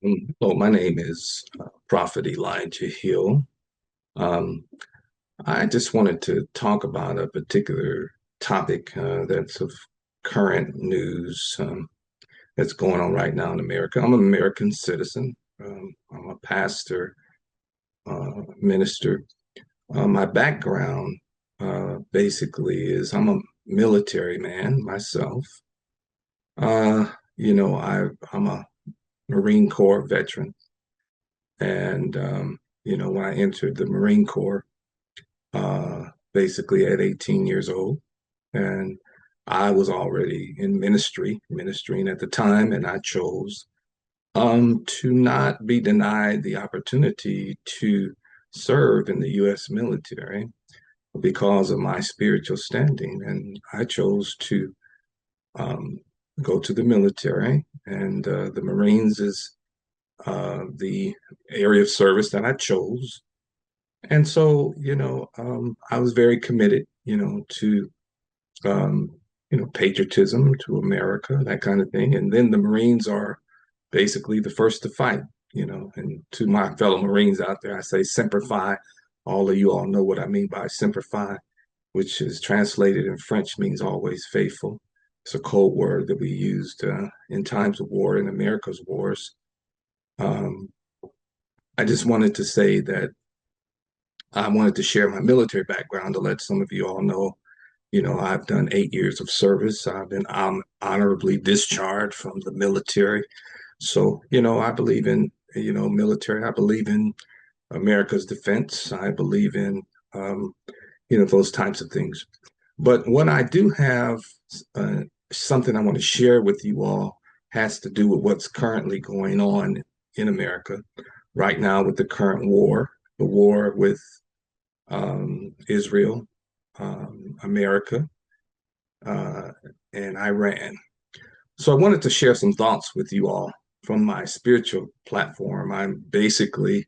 Hello, my name is Prophet Elijah Hill. Um, I just wanted to talk about a particular topic that's of current news that's going on right now in America. I'm an American citizen. I'm a pastor, minister. My background basically is I'm a military man myself. Uh, I'm a Marine Corps veteran. And, when I entered the Marine Corps, basically at 18 years old, and I was already in ministering at the time, and I chose to not be denied the opportunity to serve in the U.S. military because of my spiritual standing. And I chose to um, go to the military, and the Marines is the area of service that I chose. And so, I was very committed, to, um, patriotism, to America, that kind of thing. And then the Marines are basically the first to fight, and to my fellow Marines out there, I say Semper Fi. All of you all know what I mean by Semper Fi, which is translated in French means always faithful. It's a code word that we used in times of war, in America's wars. Um, I just wanted to say that I wanted to share my military background to let some of you all know, I've done 8 years of service. I've been honorably discharged from the military. So, I believe in, military. I believe in America's defense. I believe in, um, those types of things. But what I do have, uh, something I want to share with you all has to do with what's currently going on in America right now with the current war, the war with Israel, America, uh, and Iran. So I wanted to share some thoughts with you all from my spiritual platform. I'm basically,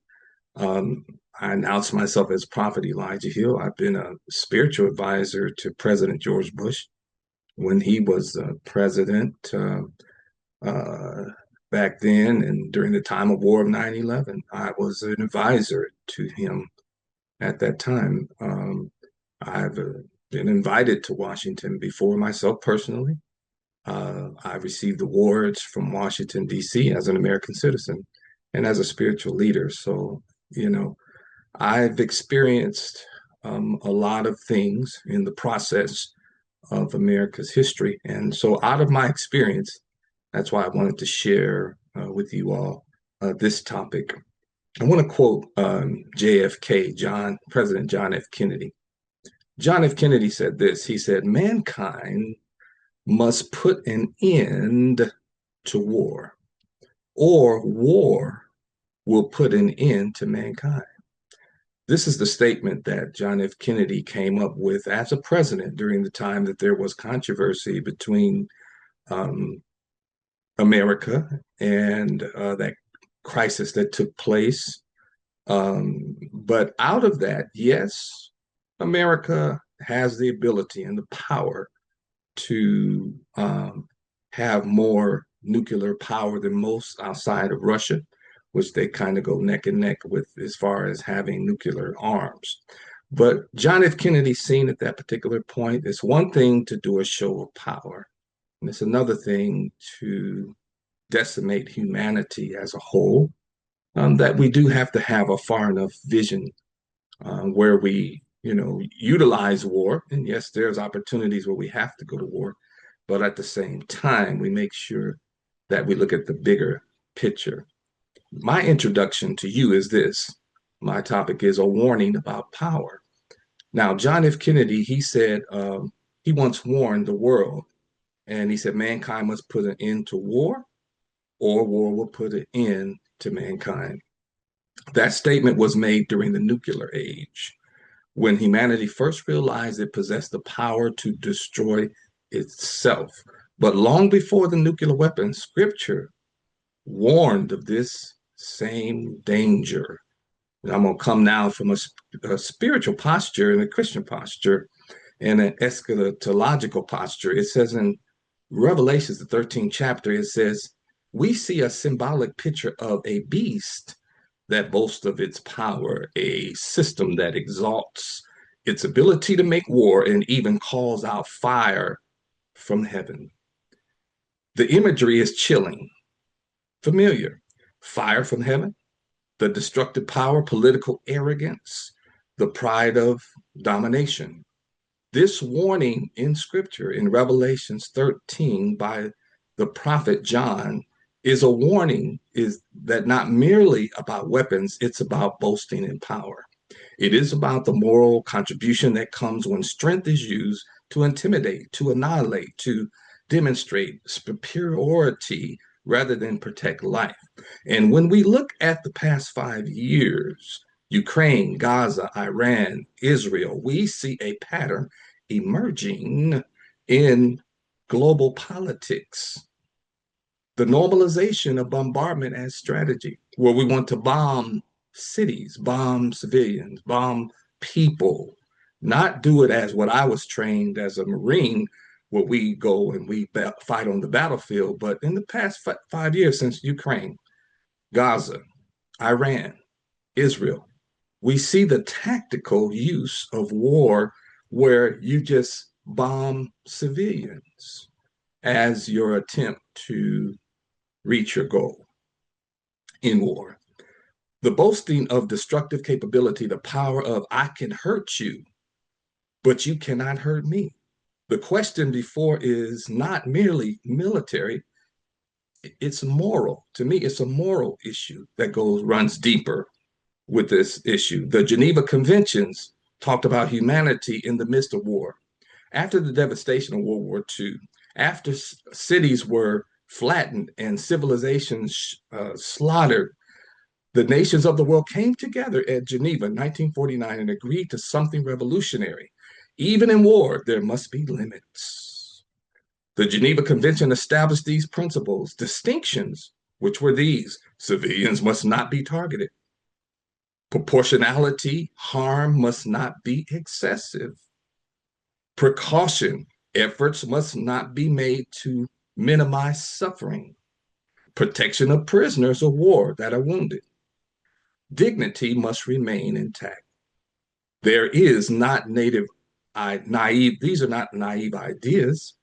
um, I announce myself as Prophet Elijah Hill. I've been a spiritual advisor to President George Bush when he was president uh, back then and during the time of War of 9/11. I was an advisor to him at that time. I've been invited to Washington before myself personally. I received awards from Washington, D.C. as an American citizen and as a spiritual leader. So, I've experienced a lot of things in the process of America's history. And so, out of my experience, that's why I wanted to share with you all this topic. I want to quote JFK, President John F. Kennedy. John F. Kennedy said this. He said, mankind must put an end to war, or war will put an end to mankind. This is the statement that John F. Kennedy came up with as a president during the time that there was controversy between um, America and that crisis that took place. But out of that, yes, America has the ability and the power to have more nuclear power than most outside of Russia, which they kind of go neck and neck with as far as having nuclear arms. But John F. Kennedy seen at that particular point, it's one thing to do a show of power, and it's another thing to decimate humanity as a whole. That we do have to have a far enough vision where we, utilize war. And yes, there's opportunities where we have to go to war, but at the same time, we make sure that we look at the bigger picture. My introduction to you is this. My topic is a warning about power. Now, John F. Kennedy, he said he once warned the world, and he said mankind must put an end to war, or war will put an end to mankind. That statement was made during the nuclear age, when humanity first realized it possessed the power to destroy itself. But long before the nuclear weapon, scripture warned of this same danger. And I'm going to come now from a spiritual posture and a Christian posture and an eschatological posture. It says in Revelations, the 13th chapter, it says, we see a symbolic picture of a beast that boasts of its power, a system that exalts its ability to make war and even calls out fire from heaven. The imagery is chilling, familiar. Fire from heaven, the destructive power, political arrogance, the pride of domination. This warning in scripture in Revelations 13 by the prophet John is a warning is that not merely about weapons, it's about boasting in power. It is about the moral contribution that comes when strength is used to intimidate, to annihilate, to demonstrate superiority rather than protect life. And when we look at the past 5 years, Ukraine, Gaza, Iran, Israel, we see a pattern emerging in global politics. The normalization of bombardment as strategy, where we want to bomb cities, bomb civilians, bomb people, not do it as what I was trained as a Marine, where we go and we fight on the battlefield. But in the past 5 years since Ukraine, Gaza, Iran, Israel, we see the tactical use of war where you just bomb civilians as your attempt to reach your goal in war. The boasting of destructive capability, the power of I can hurt you, but you cannot hurt me. The question before is not merely military, it's moral. To me, it's a moral issue that runs deeper with this issue. The Geneva Conventions talked about humanity in the midst of war. After the devastation of World War II, after cities were flattened and civilizations slaughtered, the nations of the world came together at Geneva in 1949 and agreed to something revolutionary. Even in war, there must be limits. The Geneva Convention established these principles, distinctions, which were these: civilians must not be targeted. Proportionality, harm must not be excessive. Precaution, efforts must not be made to minimize suffering. Protection of prisoners of war that are wounded. Dignity must remain intact. There is not naive, these are not naive ideas.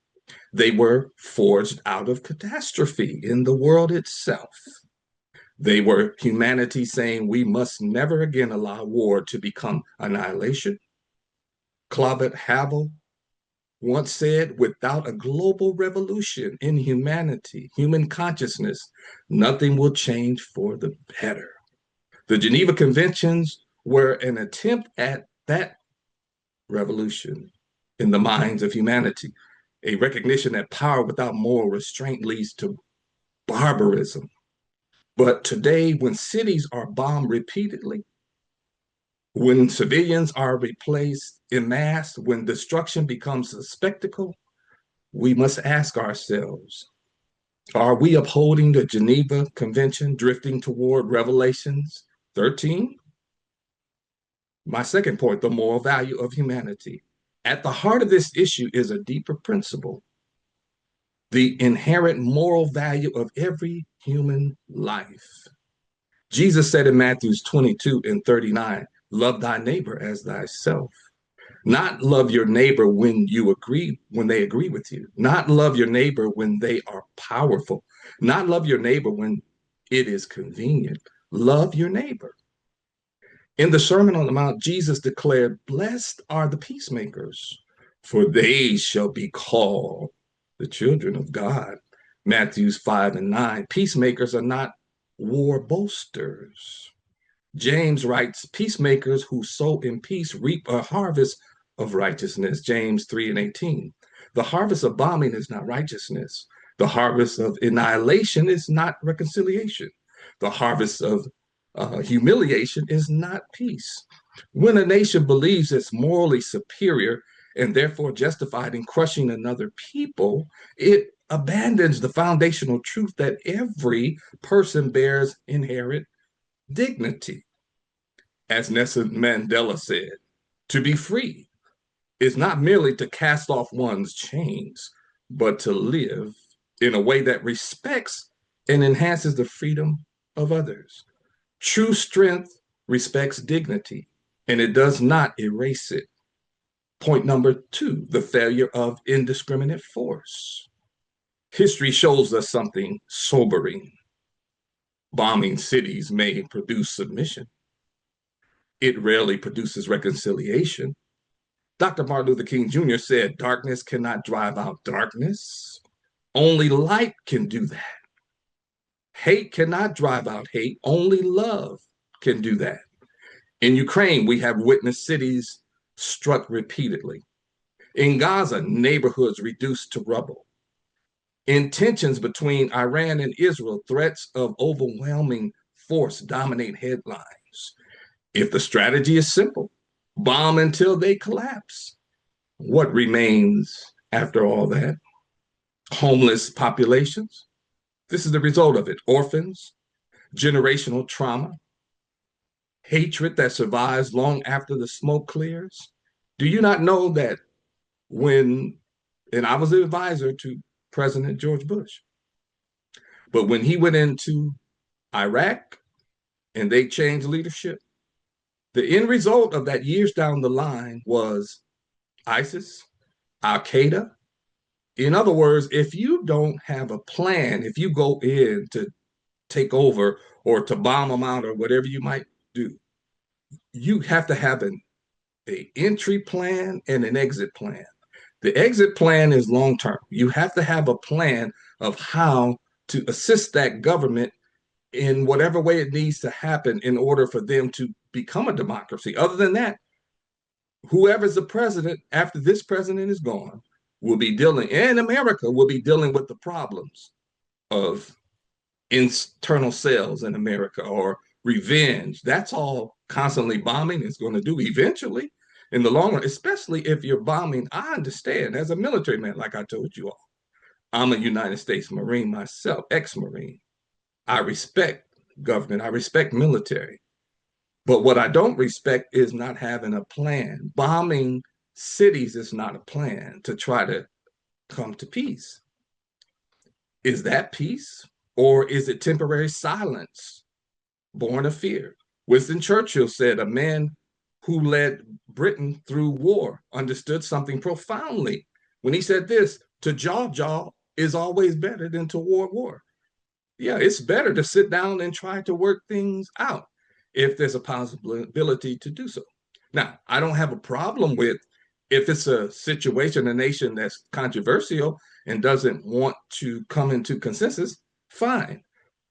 They were forged out of catastrophe in the world itself. They were humanity saying we must never again allow war to become annihilation. Claude Havel once said, without a global revolution in humanity, human consciousness, nothing will change for the better. The Geneva Conventions were an attempt at that revolution in the minds of humanity, a recognition that power without moral restraint leads to barbarism. But today, when cities are bombed repeatedly, when civilians are replaced en masse, when destruction becomes a spectacle, we must ask ourselves, are we upholding the Geneva Convention, drifting toward Revelations 13? My second point, the moral value of humanity. At the heart of this issue is a deeper principle: the inherent moral value of every human life. Jesus said in Matthew 22 and 39, love thy neighbor as thyself. Not love your neighbor when they agree with you. Not love your neighbor when they are powerful. Not love your neighbor when it is convenient. Love your neighbor. In the Sermon on the Mount, Jesus declared, blessed are the peacemakers, for they shall be called the children of God. Matthews 5 and 9. Peacemakers are not war boasters. James writes, peacemakers who sow in peace reap a harvest of righteousness. James 3 and 18. The harvest of bombing is not righteousness. The harvest of annihilation is not reconciliation. The harvest of humiliation is not peace. When a nation believes it's morally superior and therefore justified in crushing another people, it abandons the foundational truth that every person bears inherent dignity. As Nelson Mandela said, to be free is not merely to cast off one's chains, but to live in a way that respects and enhances the freedom of others. True strength respects dignity and it does not erase it. Point number two, the failure of indiscriminate force. History shows us something sobering. Bombing cities may produce submission. It rarely produces reconciliation. Dr. Martin Luther King Jr. said, darkness cannot drive out darkness. Only light can do that. Hate cannot drive out hate. Only love can do that. In Ukraine, we have witnessed cities struck repeatedly. In Gaza, neighborhoods reduced to rubble. In tensions between Iran and Israel, threats of overwhelming force dominate headlines. If the strategy is simple, bomb until they collapse, what remains after all that? Homeless populations. This is the result of it. Orphans, generational trauma, hatred that survives long after the smoke clears. Do you not know that when, and I was the advisor to President George Bush, but when he went into Iraq and they changed leadership, the end result of that years down the line was ISIS, Al Qaeda. In other words, if you don't have a plan, if you go in to take over or to bomb them out or whatever you might do, you have to have an entry plan and an exit plan. The exit plan is long term. You have to have a plan of how to assist that government in whatever way it needs to happen in order for them to become a democracy. Other than that, whoever's the president after this president is gone will be dealing, and America will be dealing with the problems of internal sales in America or revenge. That's all constantly bombing is going to do eventually in the long run, especially if you're bombing. I understand as a military man, like I told you all, I'm a United States Marine myself, ex-Marine. I respect government, I respect military. But what I don't respect is not having a plan. Bombing cities is not a plan to try to come to peace. Is that peace? Or is it temporary silence born of fear? Winston Churchill said a man who led Britain through war understood something profoundly when he said this: to jaw is always better than to war. Yeah, it's better to sit down and try to work things out if there's a possibility to do so. Now, I don't have a problem with if it's a situation, a nation that's controversial and doesn't want to come into consensus, fine.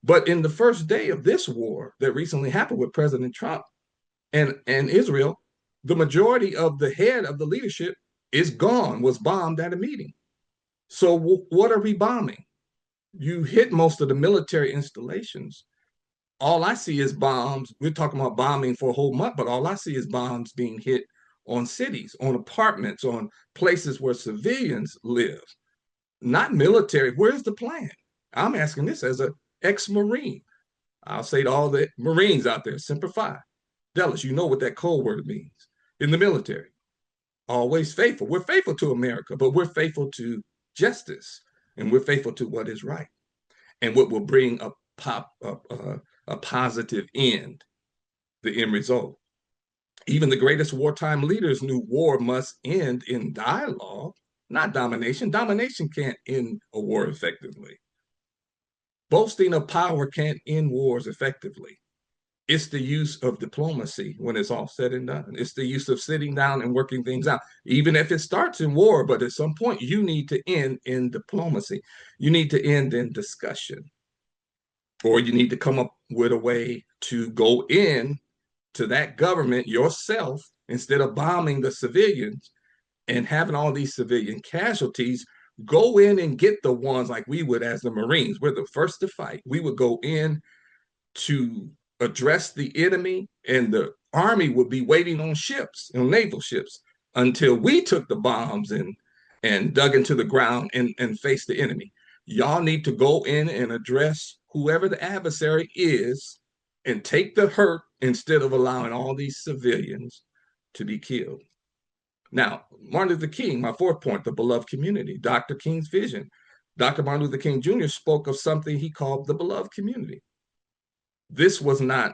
But in the first day of this war that recently happened with President Trump and Israel, the majority of the head of the leadership is gone, was bombed at a meeting. So what are we bombing? You hit most of the military installations. All I see is bombs. We're talking about bombing for a whole month, but all I see is bombs being hit on cities, on apartments, on places where civilians live, not military. Where's the plan? I'm asking this as an ex-Marine. I'll say to all the Marines out there, Semper Fi. Dallas, you know what that code word means in the military. Always faithful. We're faithful to America, but we're faithful to justice and we're faithful to what is right and what will bring a positive end, the end result. Even the greatest wartime leaders knew war must end in dialogue, not domination. Domination can't end a war effectively. Boasting of power can't end wars effectively. It's the use of diplomacy when it's all said and done. It's the use of sitting down and working things out, even if it starts in war. But at some point, you need to end in diplomacy. You need to end in discussion, or you need to come up with a way to go in to that government yourself instead of bombing the civilians and having all these civilian casualties. Go in and get the ones like we would as the Marines. We're the first to fight. We would go in to address the enemy, and the army would be waiting on ships, on naval ships, until we took the bombs and dug into the ground and faced the enemy. Y'all need to go in and address whoever the adversary is and take the hurt instead of allowing all these civilians to be killed. Now, Martin Luther King, my fourth point, the beloved community, Dr. King's vision. Dr. Martin Luther King Jr. spoke of something he called the beloved community. This was not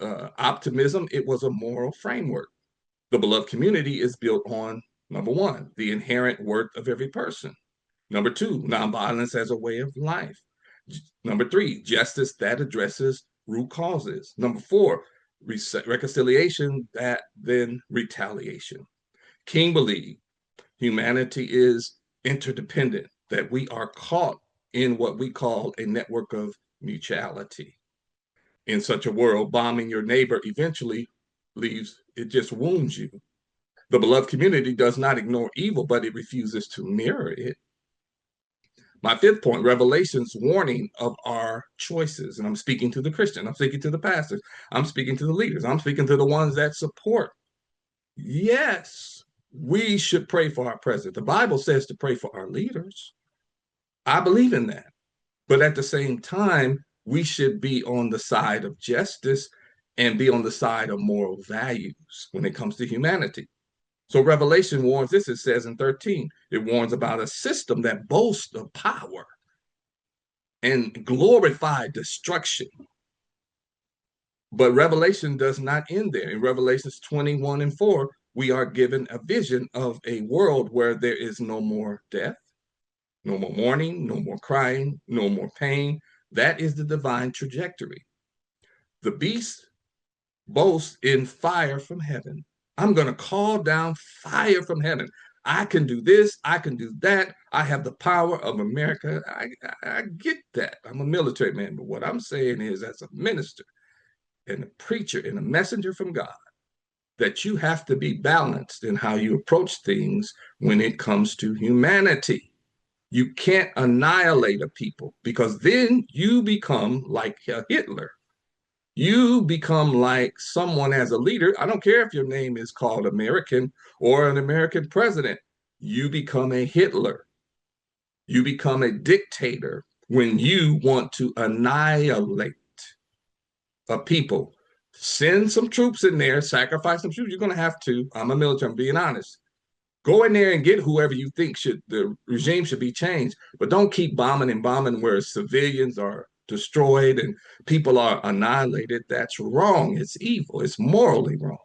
optimism, it was a moral framework. The beloved community is built on number one, the inherent worth of every person. Number two, nonviolence as a way of life. Number three, justice that addresses root causes. Number four, reconciliation that then retaliation. King believed humanity is interdependent, that we are caught in what we call a network of mutuality. In such a world, bombing your neighbor eventually leaves, it just wounds you. The beloved community does not ignore evil, but it refuses to mirror it. My fifth point, Revelation's warning of our choices. And I'm speaking to the Christian, I'm speaking to the pastors, I'm speaking to the leaders, I'm speaking to the ones that support. Yes, we should pray for our president. The Bible says to pray for our leaders. I believe in that. But at the same time, we should be on the side of justice and be on the side of moral values when it comes to humanity. So Revelation warns this, it says in 13, it warns about a system that boasts of power and glorified destruction. But Revelation does not end there. In Revelations 21 and 4, we are given a vision of a world where there is no more death, no more mourning, no more crying, no more pain. That is the divine trajectory. The beast boasts in fire from heaven. I'm going to call down fire from heaven. I can do this. I can do that. I have the power of America. I get that. I'm a military man. But what I'm saying is, as a minister and a preacher and a messenger from God, that you have to be balanced in how you approach things when it comes to humanity. You can't annihilate a people because then you become like Hitler. You become like someone as a leader. I don't care if your name is called American or an American president. You become a Hitler. You become a dictator when you want to annihilate a people. Send some troops in there, sacrifice some troops. You're going to have to. I'm a military, I'm being honest. Go in there and get whoever you think should, the regime should be changed, but don't keep bombing and bombing where civilians are destroyed and people are annihilated. That's wrong. It's evil. It's morally wrong.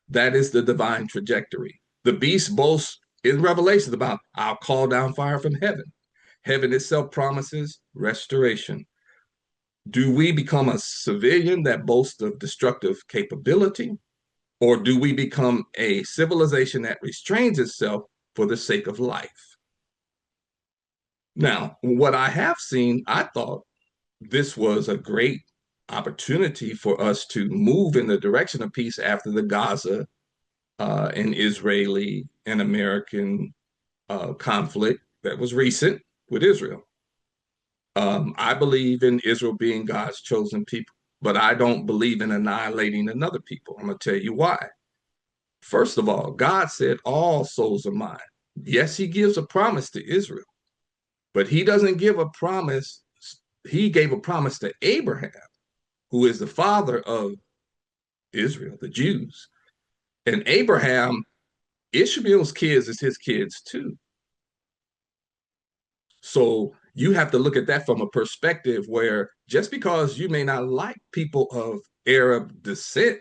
That is the divine trajectory. The beast boasts in Revelations about, I'll call down fire from heaven. Heaven itself promises restoration. Do we become a civilian that boasts of destructive capability? Or do we become a civilization that restrains itself for the sake of life? Now, what I have seen, I thought this was a great opportunity for us to move in the direction of peace after the Gaza and Israeli and American conflict that was recent with Israel. I believe in Israel being God's chosen people, but I don't believe in annihilating another people. I'm going to tell you why. First of all, God said, all souls are mine. Yes, he gives a promise to Israel, but he doesn't give a promise. He gave a promise to Abraham, who is the father of Israel, the Jews. And Abraham, Ishmael's kids is his kids too. So you have to look at that from a perspective where just because you may not like people of Arab descent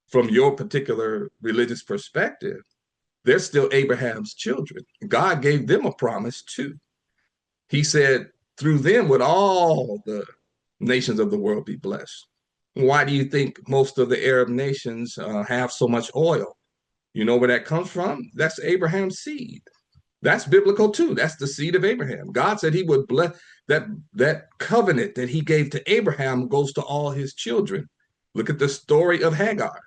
from your particular religious perspective, they're still Abraham's children. God gave them a promise too. He said, through them would all the nations of the world be blessed. Why do you think most of the Arab nations have so much oil? You know where that comes from? That's Abraham's seed. That's biblical too. That's the seed of Abraham. God said he would bless that covenant that he gave to Abraham goes to all his children. Look at the story of Hagar.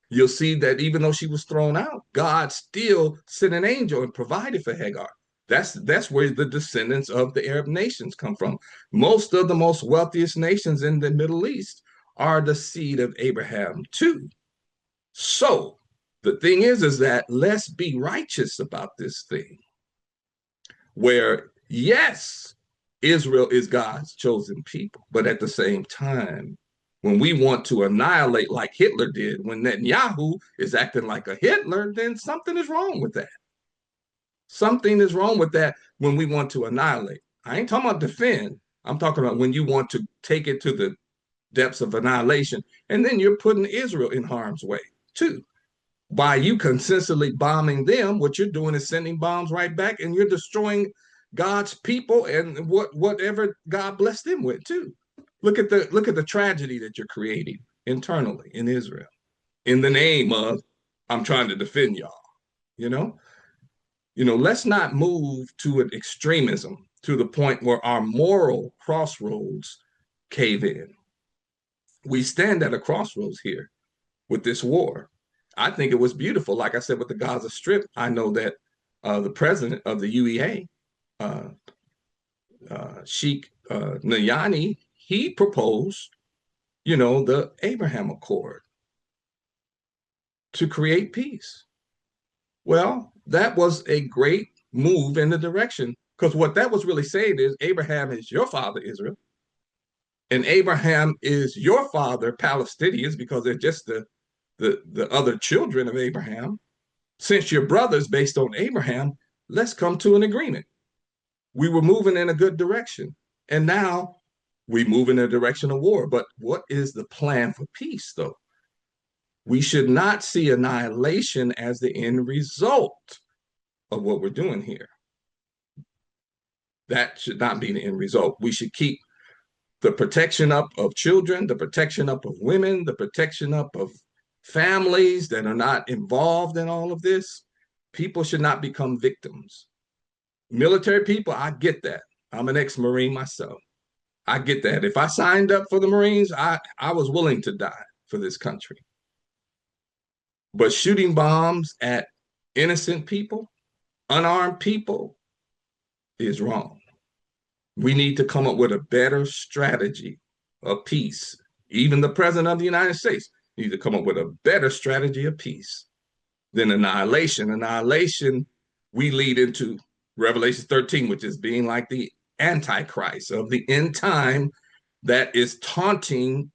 You'll see that even though she was thrown out, God still sent an angel and provided for Hagar. That's where the descendants of the Arab nations come from. Most of the most wealthiest nations in the Middle East are the seed of Abraham too. So the thing is that let's be righteous about this thing. Where yes, Israel is God's chosen people, but at the same time, when we want to annihilate like Hitler did, when Netanyahu is acting like a Hitler, then something is wrong with that. Something is wrong with that when we want to annihilate. I ain't talking about defend. I'm talking about when you want to take it to the depths of annihilation, and then you're putting Israel in harm's way too. By you consistently bombing them, what you're doing is sending bombs right back, and you're destroying God's people and whatever God blessed them with too. Look at the tragedy that you're creating internally in Israel in the name of I'm trying to defend y'all. You know, let's not move to an extremism to the point where our moral crossroads cave in. We stand at a crossroads here with this war. I think it was beautiful. Like I said, with the Gaza Strip, I know that the president of the UEA, uh, Sheikh Nayani, he proposed, the Abraham Accord to create peace. Well, that was a great move in the direction because what that was really saying is Abraham is your father, Israel, and Abraham is your father, Palestinians, because they're just the other children of Abraham. Since you're brothers based on Abraham, let's come to an agreement. We were moving in a good direction. And now we move in a direction of war. But what is the plan for peace, though? We should not see annihilation as the end result of what we're doing here. That should not be the end result. We should keep the protection up of children, the protection up of women, the protection up of families that are not involved in all of this. People should not become victims. Military people, I get that. I'm an ex-Marine myself. I get that. If I signed up for the Marines, I was willing to die for this country. But shooting bombs at innocent people, unarmed people, is wrong. We need to come up with a better strategy of peace. Even the president of the United States needs to come up with a better strategy of peace than annihilation. Annihilation, we lead into Revelation 13, which is being like the Antichrist of the end time that is taunting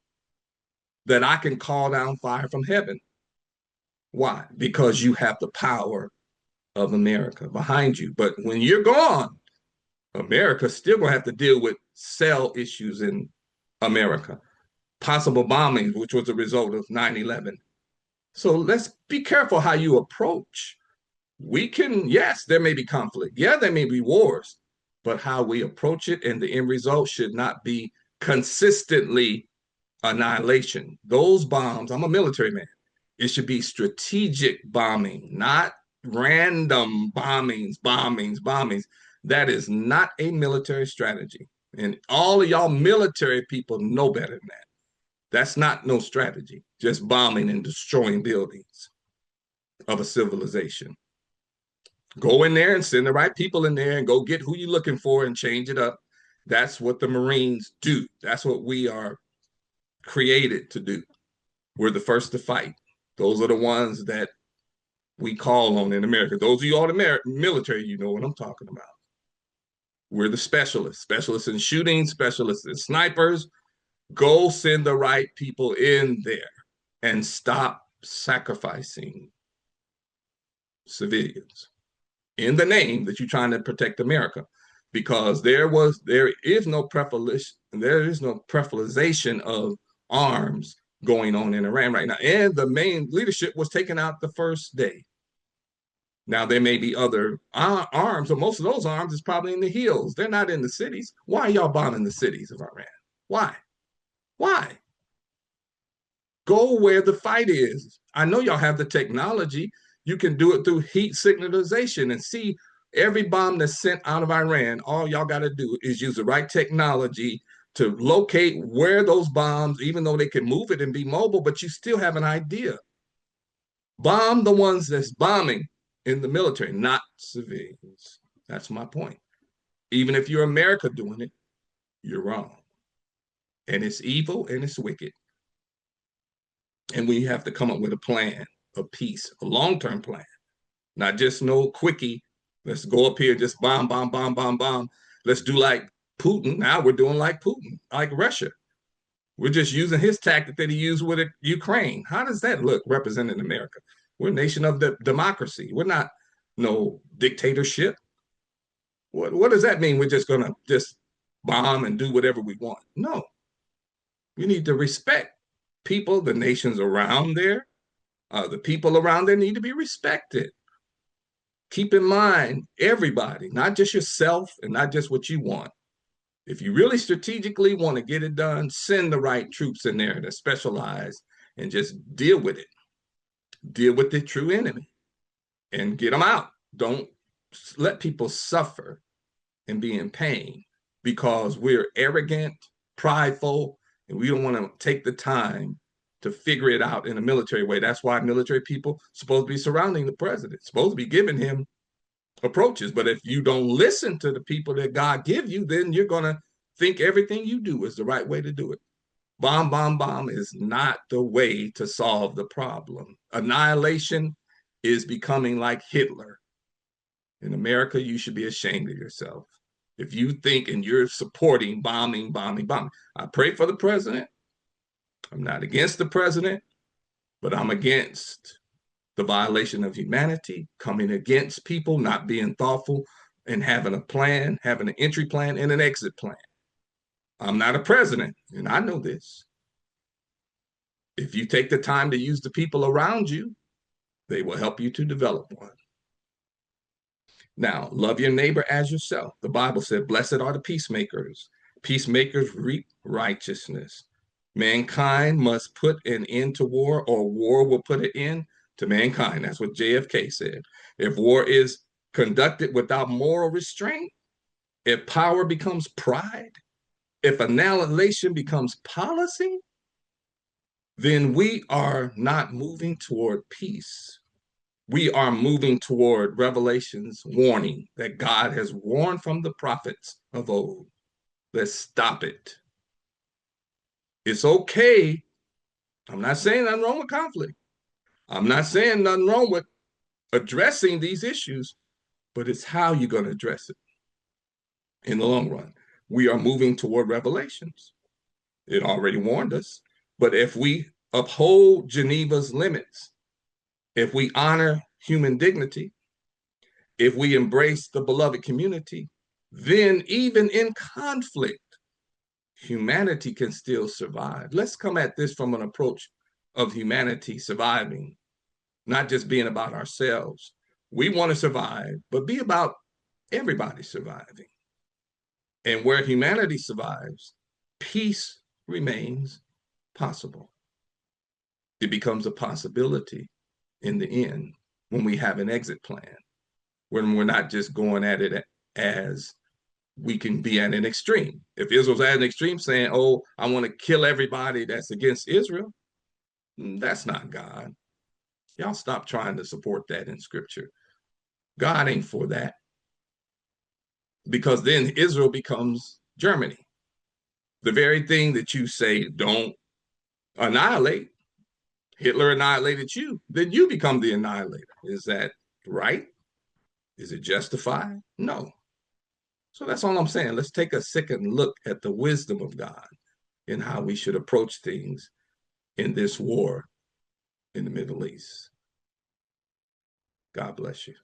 that I can call down fire from heaven. Why? Because you have the power of America behind you. But when you're gone, America's still going to have to deal with cell issues in America, possible bombings, which was a result of 9/11. So let's be careful how you approach. Yes, there may be conflict. Yeah, there may be wars, but how we approach it and the end result should not be consistently annihilation. Those bombs, I'm a military man. It should be strategic bombing, not random bombings. That is not a military strategy. And all of y'all military people know better than that. That's not no strategy, just bombing and destroying buildings of a civilization. Go in there and send the right people in there and go get who you're looking for and change it up. That's what the Marines do. That's what we are created to do. We're the first to fight. Those are the ones that we call on in America. Those of you all the military, you know what I'm talking about. We're the specialists in shooting, specialists in snipers. Go send the right people in there and stop sacrificing civilians in the name that you're trying to protect America. Because there is no preferalization of arms going on in Iran right now. And the main leadership was taken out the first day. Now, there may be other arms, but most of those arms is probably in the hills. They're not in the cities. Why are y'all bombing the cities of Iran? Why? Why? Go where the fight is. I know y'all have the technology. You can do it through heat signalization and see every bomb that's sent out of Iran. All y'all got to do is use the right technology to locate where those bombs, even though they can move it and be mobile, but you still have an idea. Bomb the ones that's bombing in the military, not civilians. That's my point. Even if you're America doing it, you're wrong. And it's evil and it's wicked. And we have to come up with a plan of peace, a long-term plan, not just no quickie. Let's go up here, just bomb, bomb, bomb, bomb, bomb. Let's do like Putin. Now we're doing like Putin, like Russia. We're just using his tactic that he used with Ukraine. How does that look representing America? We're a nation of democracy. We're not no dictatorship. What does that mean? We're just going to just bomb and do whatever we want? No, we need to respect people, the nations around there. The people around there need to be respected. Keep in mind, everybody, not just yourself and not just what you want. If you really strategically want to get it done, send the right troops in there that specialize and just deal with it. Deal with the true enemy and get them out. Don't let people suffer and be in pain because we're arrogant, prideful, and we don't want to take the time to figure it out in a military way. That's why military people supposed to be surrounding the president, supposed to be giving him approaches. But if you don't listen to the people that God give you, then you're going to think everything you do is the right way to do it. Bomb, bomb, bomb is not the way to solve the problem. Annihilation is becoming like Hitler. In America, you should be ashamed of yourself. If you think and you're supporting bombing, bombing, bombing. I pray for the president. I'm not against the president, but I'm against the violation of humanity, coming against people, not being thoughtful, and having a plan, having an entry plan and an exit plan. I'm not a president, and I know this. If you take the time to use the people around you, they will help you to develop one. Now, love your neighbor as yourself. The Bible said, blessed are the peacemakers. Peacemakers reap righteousness. Mankind must put an end to war, or war will put an end to mankind. That's what JFK said. If war is conducted without moral restraint, if power becomes pride, if annihilation becomes policy, then we are not moving toward peace. We are moving toward Revelation's warning that God has warned from the prophets of old. Let's stop it. It's okay. I'm not saying nothing wrong with conflict. I'm not saying nothing wrong with addressing these issues, but it's how you're going to address it in the long run. We are moving toward Revelations. It already warned us. But if we uphold Geneva's limits, if we honor human dignity, if we embrace the beloved community, then even in conflict, humanity can still survive. Let's come at this from an approach of humanity surviving, not just being about ourselves. We want to survive, but be about everybody surviving. And where humanity survives, peace remains possible. It becomes a possibility in the end when we have an exit plan, when we're not just going at it as we can be at an extreme. If Israel's at an extreme saying, oh, I want to kill everybody that's against Israel, that's not God. Y'all stop trying to support that in scripture. God ain't for that. Because then Israel becomes Germany. The very thing that you say don't annihilate, Hitler annihilated you, then you become the annihilator. Is that right? Is it justified? No. So that's all I'm saying. Let's take a second look at the wisdom of God and how we should approach things in this war in the Middle East. God bless you.